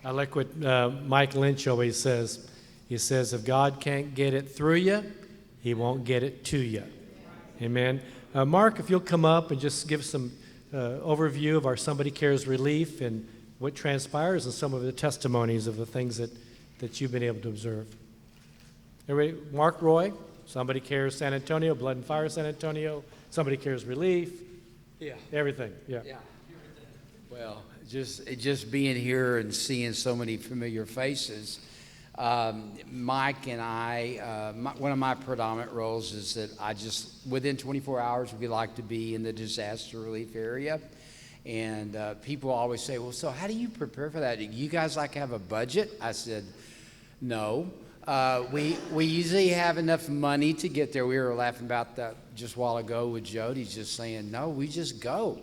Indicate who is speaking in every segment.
Speaker 1: I like what Mike Lynch always says. He says, if God can't get it through you, he won't get it to you. Amen. Mark, if you'll come up and just give some overview of our Somebody Cares Relief and what transpires and some of the testimonies of the things that you've been able to observe. Everybody, Mark Roye, Somebody Cares San Antonio, BloodNFire San Antonio, Somebody Cares Relief.
Speaker 2: Yeah.
Speaker 1: Everything, yeah.
Speaker 2: Well, just being here and seeing so many familiar faces. Mike and I, one of my predominant roles is that within 24 hours, we like to be in the disaster relief area. And people always say, well, so how do you prepare for that? Do you guys have a budget? I said, no. We usually have enough money to get there. We were laughing about that just a while ago with Jody, just saying, no, we just go,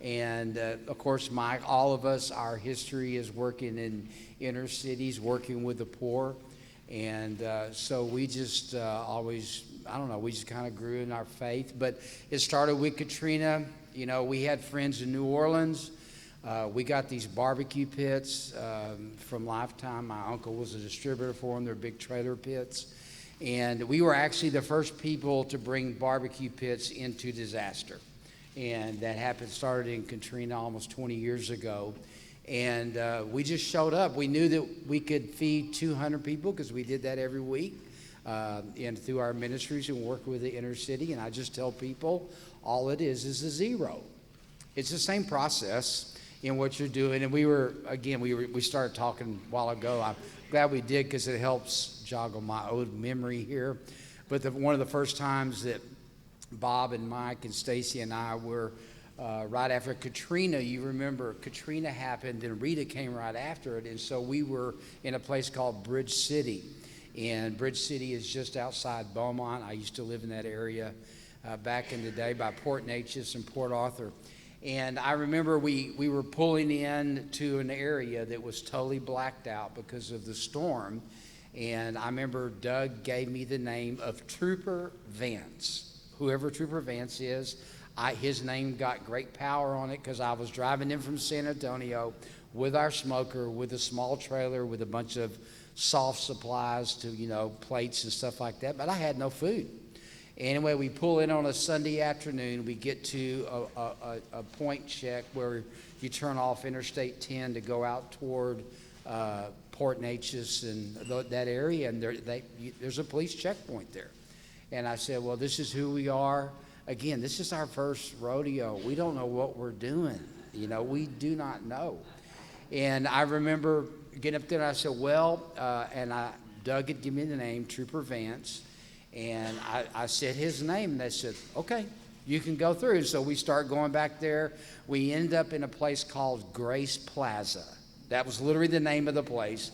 Speaker 2: And, of course, Mike, all of us, our history is working in inner cities, working with the poor. And so we just always, we just kind of grew in our faith. But it started with Katrina. We had friends in New Orleans. We got these barbecue pits from Lifetime. My uncle was a distributor for them. They're big trailer pits. And we were actually the first people to bring barbecue pits into disaster. And that started in Katrina almost 20 years ago. And we just showed up. We knew that we could feed 200 people because we did that every week and through our ministries and work with the inner city. And I just tell people all it is a zero. It's the same process in what you're doing. And we started talking a while ago. I'm glad we did because it helps joggle my old memory here. But one of the first times that Bob and Mike and Stacy and I were right after Katrina. You remember Katrina happened and Rita came right after it. And so we were in a place called Bridge City. And Bridge City is just outside Beaumont. I used to live in that area back in the day by Port Neches and Port Arthur. And I remember we were pulling in to an area that was totally blacked out because of the storm. And I remember Doug gave me the name of Trooper Vance. Whoever Trooper Vance is, his name got great power on it because I was driving in from San Antonio with our smoker, with a small trailer, with a bunch of soft supplies to, plates and stuff like that. But I had no food. Anyway, we pull in on a Sunday afternoon. We get to a point check where you turn off Interstate 10 to go out toward Port Neches and that area, and there's a police checkpoint there. And I said, well, this is who we are. Again, this is our first rodeo. We don't know what we're doing. We do not know. And I remember getting up there and I said, Doug had given me the name, Trooper Vance. And I said his name, and they said, okay, you can go through. So we start going back there. We end up in a place called Grace Plaza. That was literally the name of the place.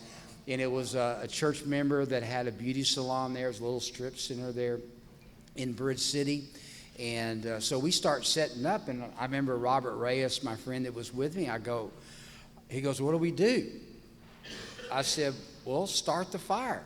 Speaker 2: And it was a church member that had a beauty salon there. It was a little strip center there in Bridge City. And so we start setting up. And I remember Robert Reyes, my friend that was with me, he goes, what do we do? I said, well, start the fire.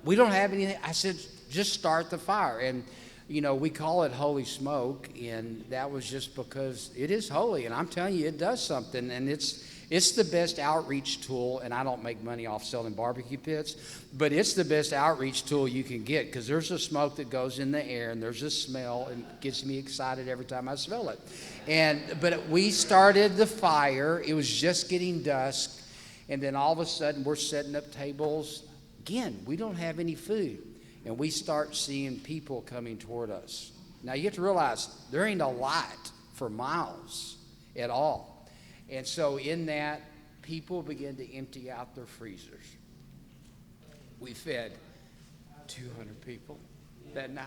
Speaker 2: We don't have anything. I said, just start the fire. And, we call it holy smoke. And that was just because it is holy. And I'm telling you, it does something. And it's the best outreach tool, and I don't make money off selling barbecue pits, but it's the best outreach tool you can get because there's a smoke that goes in the air, and there's a smell, and it gets me excited every time I smell it. But we started the fire. It was just getting dusk, and then all of a sudden we're setting up tables. Again, we don't have any food, and we start seeing people coming toward us. Now, you have to realize there ain't a lot for miles at all. And so in that, people began to empty out their freezers. We fed 200 people that night.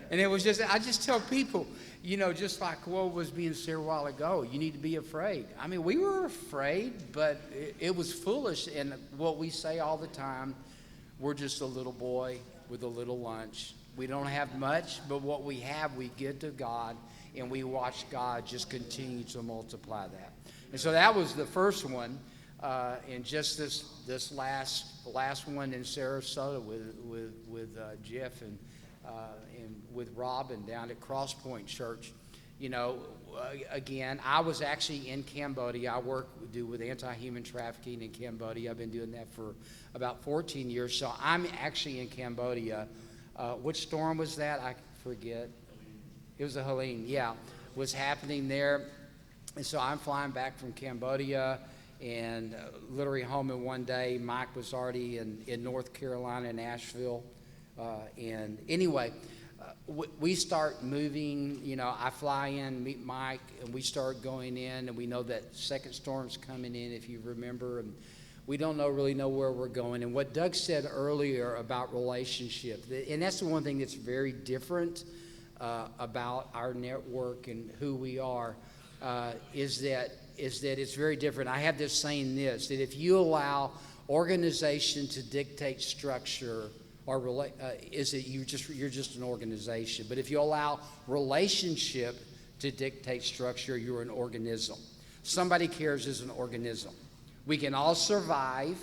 Speaker 2: And it was I just tell people, just like what was being said a while ago, you need to be afraid. I mean, we were afraid, but it was foolish. And what we say all the time, we're just a little boy with a little lunch. We don't have much, but what we have, we give to God, and we watch God just continue to multiply that. And so that was the first one, and just this last one in Sarasota with Jeff and with Robin down at Cross Point Church. You know, again, I was actually in Cambodia. I do with anti-human trafficking in Cambodia. I've been doing that for about 14 years. So I'm actually in Cambodia. Which storm was that? I forget. It was a Helene, yeah, was happening there. And so I'm flying back from Cambodia and literally home in one day. Mike was already in North Carolina, in Asheville. And anyway, we start moving. You know, I fly in, meet Mike, and we start going in, and we know that second storm's coming in, if you remember, and we don't really know where we're going. And what Doug said earlier about relationship, and that's the one thing that's very different about our network and who we are, is that it's very different. I have this saying that if you allow organization to dictate structure, or is it you're just an organization? But if you allow relationship to dictate structure, you're an organism. Somebody Cares is an organism. We can all survive.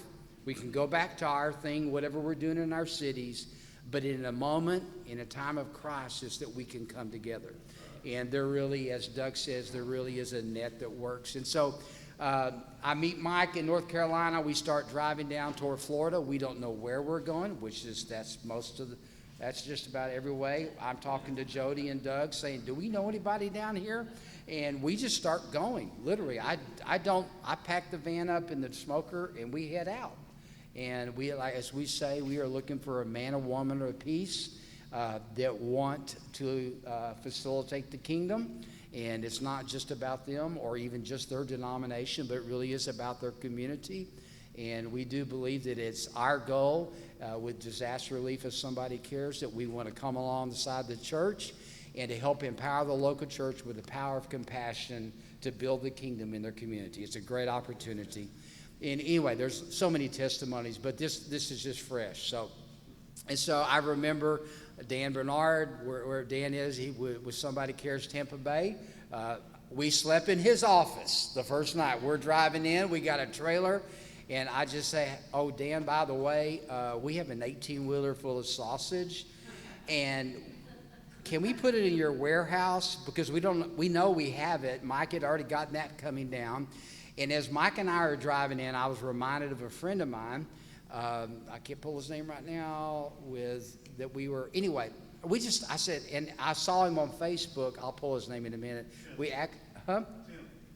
Speaker 2: We can go back to our thing, whatever we're doing in our cities. But in a moment, in a time of crisis, that we can come together. And there really, as Doug says, there really is a net that works. And so I meet Mike in North Carolina. We start driving down toward Florida. We don't know where we're going, that's just about every way. I'm talking to Jody and Doug saying, do we know anybody down here? And we just start going, literally. I pack the van up in the smoker and we head out. And we, like, as we say, we are looking for a man or woman of peace that want to facilitate the kingdom. And it's not just about them or even just their denomination, but it really is about their community. And we do believe that it's our goal with disaster relief as Somebody Cares, that we want to come alongside the church and to help empower the local church with the power of compassion to build the kingdom in their community. It's a great opportunity. And anyway, there's so many testimonies, but this is just fresh. So I remember Dan Bernard, where Dan is, he was Somebody Cares Tampa Bay. We slept in his office the first night. We're driving in, we got a trailer, and I just say, oh, Dan, by the way, we have an 18-wheeler full of sausage, and can we put it in your warehouse? Because we know we have it. Mike had already gotten that coming down. And as Mike and I are driving in, I was reminded of a friend of mine. I can't pull his name right now. Anyway, I said, and I saw him on Facebook. I'll pull his name in a minute.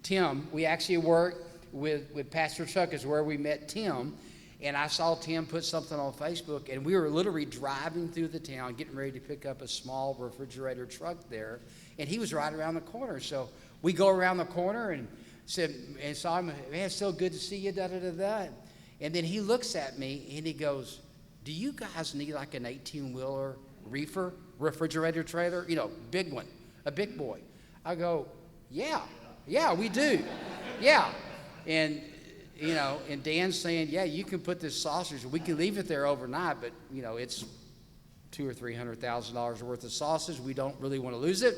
Speaker 2: Tim. We actually worked with Pastor Chuck is where we met Tim. And I saw Tim put something on Facebook, and we were literally driving through the town, getting ready to pick up a small refrigerator truck there, and he was right around the corner. So we go around the corner and saw him, man, it's so good to see you, da-da-da-da. And then he looks at me, and he goes, do you guys need like an 18-wheeler refrigerator trailer? You know, big one, a big boy. I go, yeah, we do. Yeah. And you know, and Dan's saying, yeah, you can put this sausage, we can leave it there overnight, but, you know, it's $200,000 or $300,000 worth of sausage. We don't really want to lose it.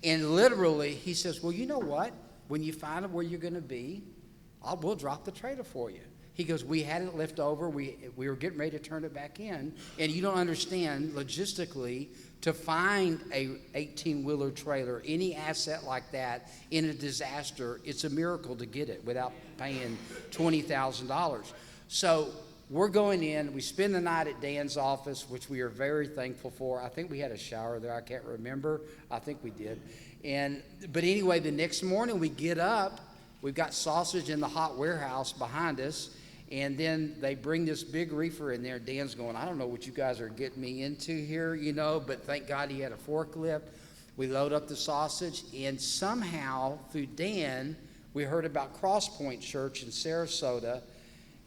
Speaker 2: And literally, he says, well, you know what? When you find out where you're going to be, we'll drop the trailer for you. He goes, we had it left over. We were getting ready to turn it back in. And you don't understand, logistically, to find a 18-wheeler trailer, any asset like that in a disaster, it's a miracle to get it without paying $20,000. So we're going in. We spend the night at Dan's office, which we are very thankful for. I think we had a shower there. I can't remember. I think we did. But anyway, the next morning we get up. We've got sausage in the hot warehouse behind us. And then they bring this big reefer in there. Dan's going, I don't know what you guys are getting me into here, you know, but thank God he had a forklift. We load up the sausage, and somehow through Dan, we heard about Cross Point Church in Sarasota,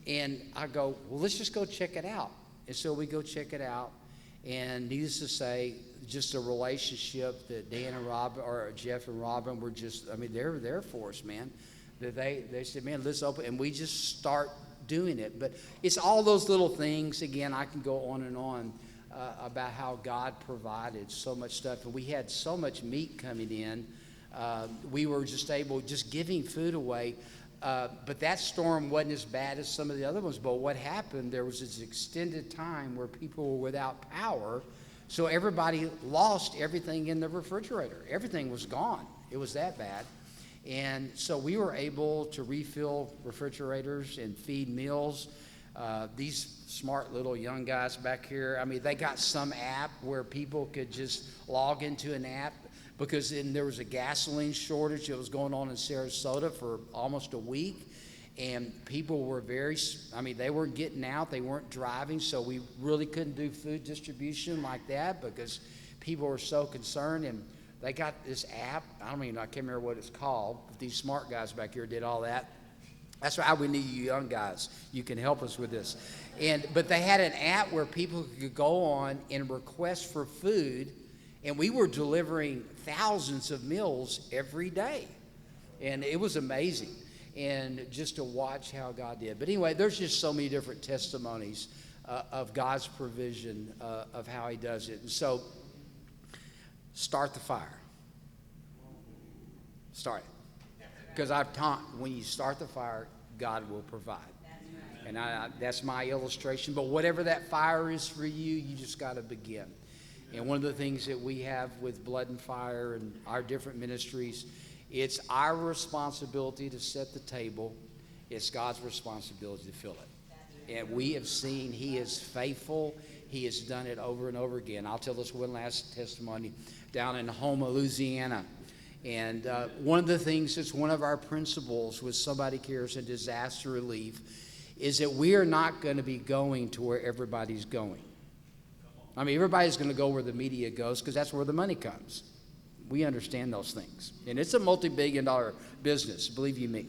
Speaker 2: and I go, well, let's just go check it out. And so we go check it out, and needless to say, just a relationship that Dan and Robin, or Jeff and Robin were just, I mean, they were there for us, man. They said, man, let's open, and we just start doing it. But it's all those little things. Again, I can go on and on about how God provided so much stuff, and we had so much meat coming in. We were just giving food away. But that storm wasn't as bad as some of the other ones. But what happened, there was this extended time where people were without power So everybody lost everything in the refrigerator. Everything was gone. It was that bad. And so we were able to refill refrigerators and feed meals. These smart little young guys back here, I mean, they got some app where people could just log into an app, because then there was a gasoline shortage that was going on in Sarasota for almost a week. And people were they weren't getting out, they weren't driving, so we really couldn't do food distribution like that because people were so concerned. And they got this app, I can't remember what it's called, but these smart guys back here did all that. That's why we need you young guys. You can help us with this. But they had an app where people could go on and request for food, and we were delivering thousands of meals every day. And it was amazing. And just to watch how God did. But anyway, there's just so many different testimonies of God's provision of how he does it. And so, start the fire. Start it. Because I've taught, when you start the fire, God will provide. And that's my illustration. But whatever that fire is for you, you just got to begin. And one of the things that we have with BloodNFire and our different ministries, it's our responsibility to set the table. It's God's responsibility to fill it. And we have seen he is faithful. He has done it over and over again. I'll tell this one last testimony down in Houma, Louisiana. And one of the things that's one of our principles with SomebodyCares and disaster relief is that we are not going to be going to where everybody's going. Everybody's going to go where the media goes because that's where the money comes. We understand those things. And it's a multi-billion-dollar business, believe you me.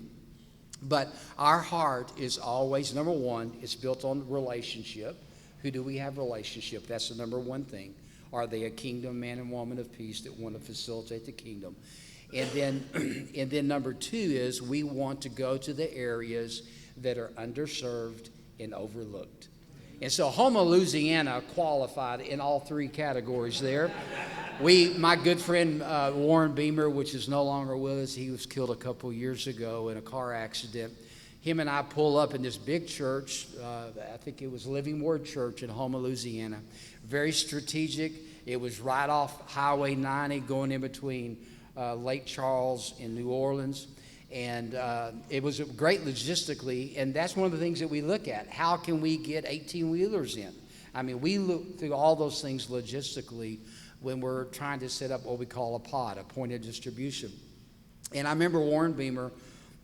Speaker 2: But our heart is always, number one, it's built on relationship. Who do we have relationship? That's the number one thing. Are they a kingdom man and woman of peace that want to facilitate the kingdom? And then number two is we want to go to the areas that are underserved and overlooked. And so Houma, Louisiana qualified in all three categories there. My good friend Warren Beamer, which is no longer with us, he was killed a couple years ago in a car accident. Him and I pull up in this big church, I think it was Living Word Church in Houma, Louisiana. Very strategic. It was right off Highway 90 going in between Lake Charles and New Orleans. And it was great logistically, and that's one of the things that we look at. How can we get 18-wheelers in? We look through all those things logistically when we're trying to set up what we call a pod, a point of distribution. And I remember Warren Beamer,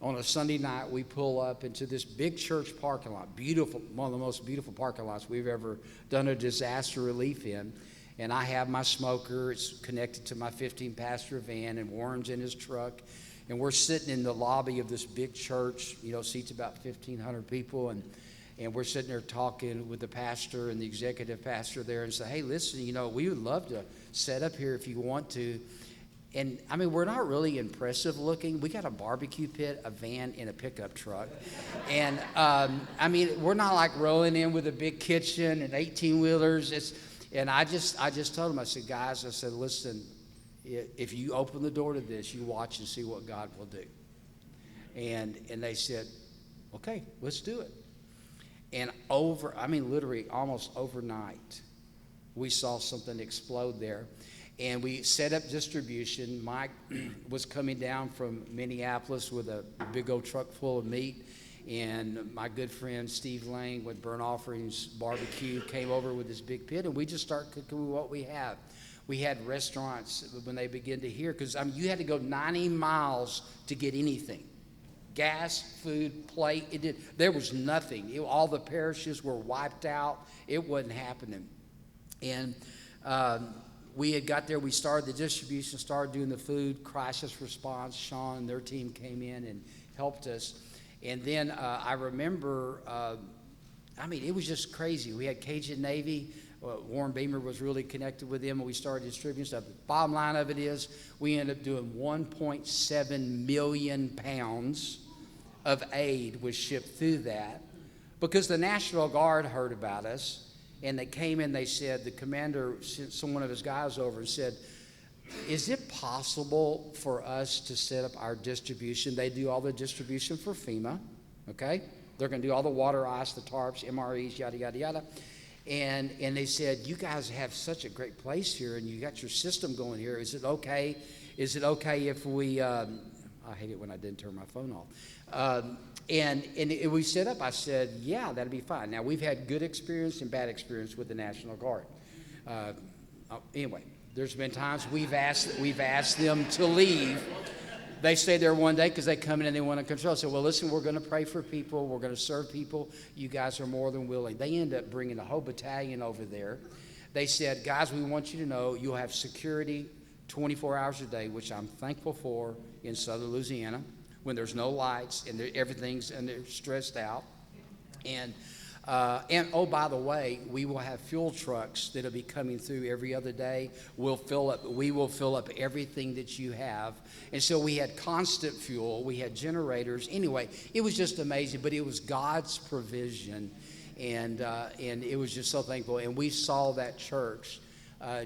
Speaker 2: on a Sunday night, we pull up into this big church parking lot, beautiful, one of the most beautiful parking lots we've ever done a disaster relief in. And I have my smoker, it's connected to my 15-passenger van, and Warren's in his truck. And we're sitting in the lobby of this big church, seats about 1,500 people, and we're sitting there talking with the pastor and the executive pastor there and say, hey, listen, we would love to set up here if you want to. And, we're not really impressive looking. We got a barbecue pit, a van, and a pickup truck. And, we're not like rolling in with a big kitchen and 18-wheelers. And I just told them, I said, guys, listen, if you open the door to this, you watch and see what God will do. And they said, okay, let's do it. And literally almost overnight, we saw something explode there. And we set up distribution. Mike was coming down from Minneapolis with a big old truck full of meat. And my good friend Steve Lane with Burnt Offerings Barbecue came over with this big pit, and we just started cooking with what we have. We had restaurants when they began to hear, because you had to go 90 miles to get anything. Gas, food, plate, there was nothing. All the parishes were wiped out. It wasn't happening. And we had got there, we started the distribution, started doing the food, crisis response. Sean and their team came in and helped us. And then I remember, it was just crazy. We had Cajun Navy. Warren Beamer was really connected with them, and we started distributing stuff. The bottom line of it is we ended up doing 1.7 million pounds of aid was shipped through that, because the National Guard heard about us, and they came in, they said, the commander sent one of his guys over and said, is it possible for us to set up our distribution? They do all the distribution for FEMA, okay? They're going to do all the water, ice, the tarps, MREs, yada, yada, yada. And they said, you guys have such a great place here, and you got your system going here. Is it okay? Is it okay if we, I hate it when I didn't turn my phone off. We set up, I said, yeah, that'd be fine. Now, we've had good experience and bad experience with the National Guard. Anyway, there's been times we've asked them to leave. They stay there one day because they come in and they want to control. I said, well, listen, we're going to pray for people. We're going to serve people. You guys are more than willing. They end up bringing a whole battalion over there. They said, guys, we want you to know you'll have security 24 hours a day, which I'm thankful for in southern Louisiana when there's no lights and and they're stressed out. And oh, by the way, we will have fuel trucks that'll be coming through every other day. We will fill up everything that you have. And so we had constant fuel. We had generators. Anyway, it was just amazing, but it was God's provision. And it was just so thankful. And we saw that church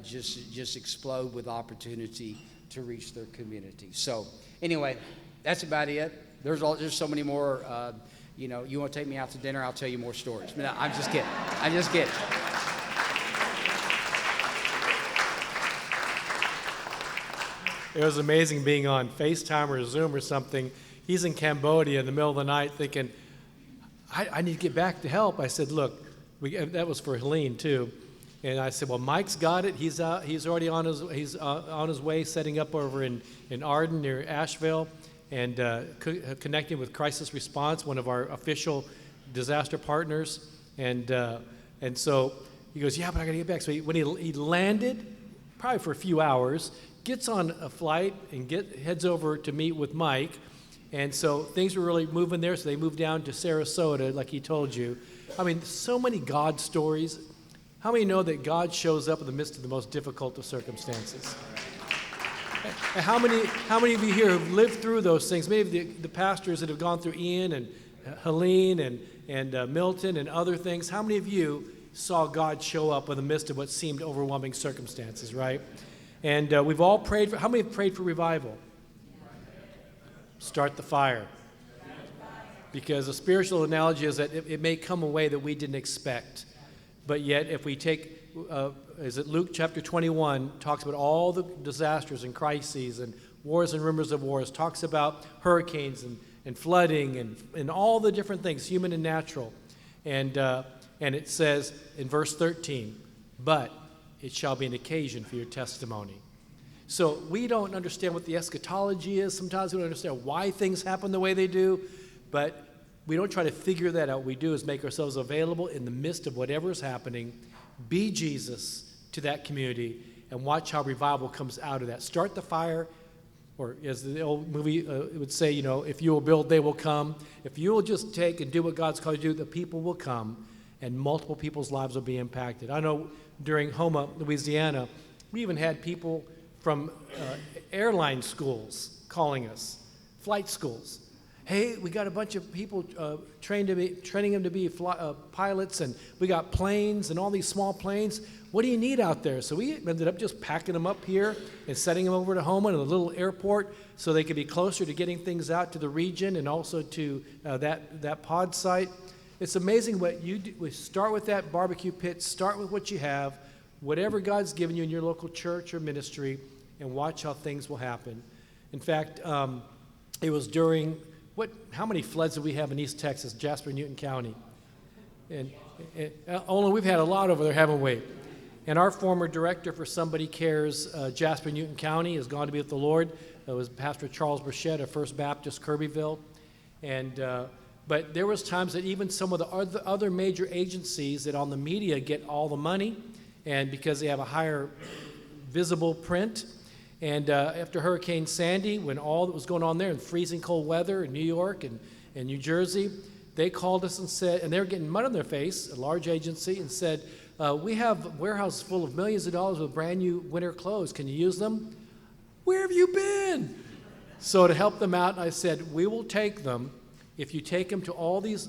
Speaker 2: just explode with opportunity to reach their community. So anyway, that's about it. There's so many more. You want to take me out to dinner, I'll tell you more stories. No, I'm just kidding. I'm just kidding.
Speaker 1: It was amazing being on FaceTime or Zoom or something. He's in Cambodia in the middle of the night thinking, I need to get back to help. I said, look, that was for Helene too. And I said, well, Mike's got it. He's already on his way, setting up over in Arden near Asheville. And connecting with Crisis Response, one of our official disaster partners. And so he goes, yeah, but I got to get back. So when he landed, probably for a few hours, gets on a flight and heads over to meet with Mike. And so things were really moving there. So they moved down to Sarasota, like he told you. I mean, so many God stories. How many know that God shows up in the midst of the most difficult of circumstances? And how many of you here have lived through those things? Many of the pastors that have gone through Ian and Helene and Milton and other things, how many of you saw God show up in the midst of what seemed overwhelming circumstances, right? And we've all prayed how many have prayed for revival? Start the fire. Because a spiritual analogy is that it may come a way that we didn't expect. But yet, if we take, is it Luke chapter 21, talks about all the disasters and crises and wars and rumors of wars, talks about hurricanes and flooding and all the different things, human and natural. And it says in verse 13, but it shall be an occasion for your testimony. So we don't understand what the eschatology is. Sometimes we don't understand why things happen the way they do, but we don't try to figure that out. What we do is make ourselves available in the midst of whatever is happening, be Jesus to that community, and watch how revival comes out of that. Start the fire, or as the old movie would say, if you will build, they will come. If you will just take and do what God's called you to do, the people will come, and multiple people's lives will be impacted. I know during Houma, Louisiana, we even had people from airline schools calling us, flight schools. Hey, we got a bunch of people training them to be pilots, and we got planes and all these small planes. What do you need out there? So we ended up just packing them up here and setting them over to Houma in a little airport so they could be closer to getting things out to the region and also to that pod site. It's amazing what you do. We start with that barbecue pit, start with what you have, whatever God's given you in your local church or ministry, and watch how things will happen. In fact, it was during... How many floods do we have in East Texas, Jasper, Newton County? And only we've had a lot over there, haven't we? And our former director for SomebodyCares, Jasper, Newton County, has gone to be with the Lord. It was Pastor Charles Burchett of First Baptist, Kirbyville. But there was times that even some of the other major agencies that on the media get all the money, and because they have a higher visible print. And after Hurricane Sandy, when all that was going on there in freezing cold weather in New York and New Jersey, they called us and said, and they were getting mud on their face, a large agency, and said, we have warehouses full of millions of dollars with brand new winter clothes. Can you use them? Where have you been? So to help them out, I said, we will take them if you take them to all these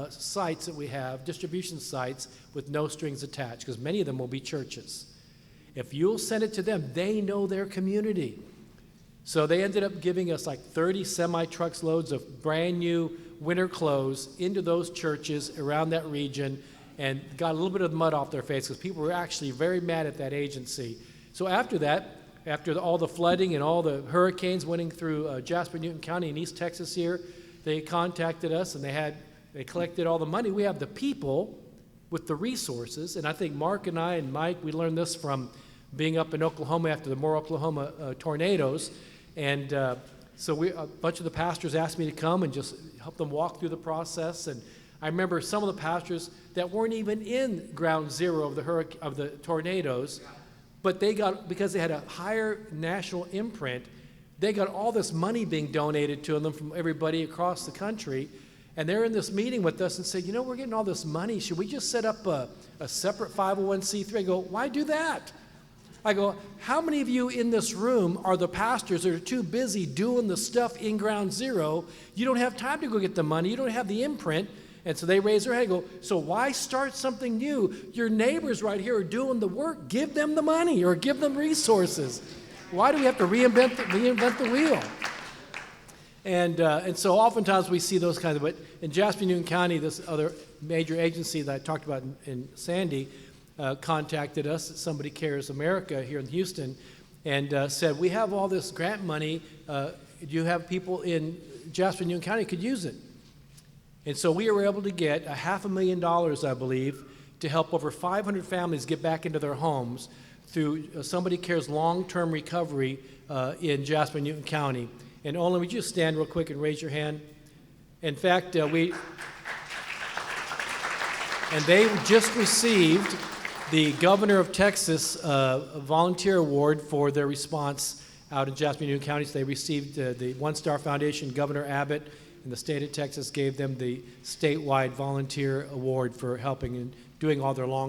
Speaker 1: sites that we have, distribution sites with no strings attached, because many of them will be churches. If you'll send it to them, they know their community. So they ended up giving us like 30 semi-trucks loads of brand new winter clothes into those churches around that region. and got a little bit of the mud off their face because people were actually very mad at that agency. So after that, after all the flooding and all the hurricanes winning through Jasper, Newton County in East Texas here, they contacted us and they collected all the money. We have the people with the resources, and I think Mark and I and Mike, we learned this from being up in Oklahoma after the Moore, Oklahoma tornadoes, and so a bunch of the pastors asked me to come and just help them walk through the process. And I remember some of the pastors that weren't even in ground zero of the tornadoes, but they got, because they had a higher national imprint, they got all this money being donated to them from everybody across the country. And they're in this meeting with us and said, you know, we're getting all this money. Should we just set up a separate 501c3? I go, why do that? I go, how many of you in this room are the pastors that are too busy doing the stuff in ground zero? You don't have time to go get the money. You don't have the imprint. And so they raise their hand and go, so why start something new? Your neighbors right here are doing the work. Give them the money or give them resources. Why do we have to reinvent the wheel? And so oftentimes we see those kinds of, but in Jasper, Newton County, this other major agency that I talked about in Sandy contacted us at SomebodyCaresAmerica here in Houston and said, we have all this grant money. Do you have people in Jasper, Newton County who could use it? And so we were able to get $500,000, I believe, to help over 500 families get back into their homes through Somebody Cares long-term recovery in Jasper, Newton County. And Olin, would you just stand real quick and raise your hand? In fact, and they just received the governor of Texas volunteer award for their response out in Jasper, Newton County. So they received the One Star Foundation, Governor Abbott, and the state of Texas gave them the statewide volunteer award for helping and doing all their long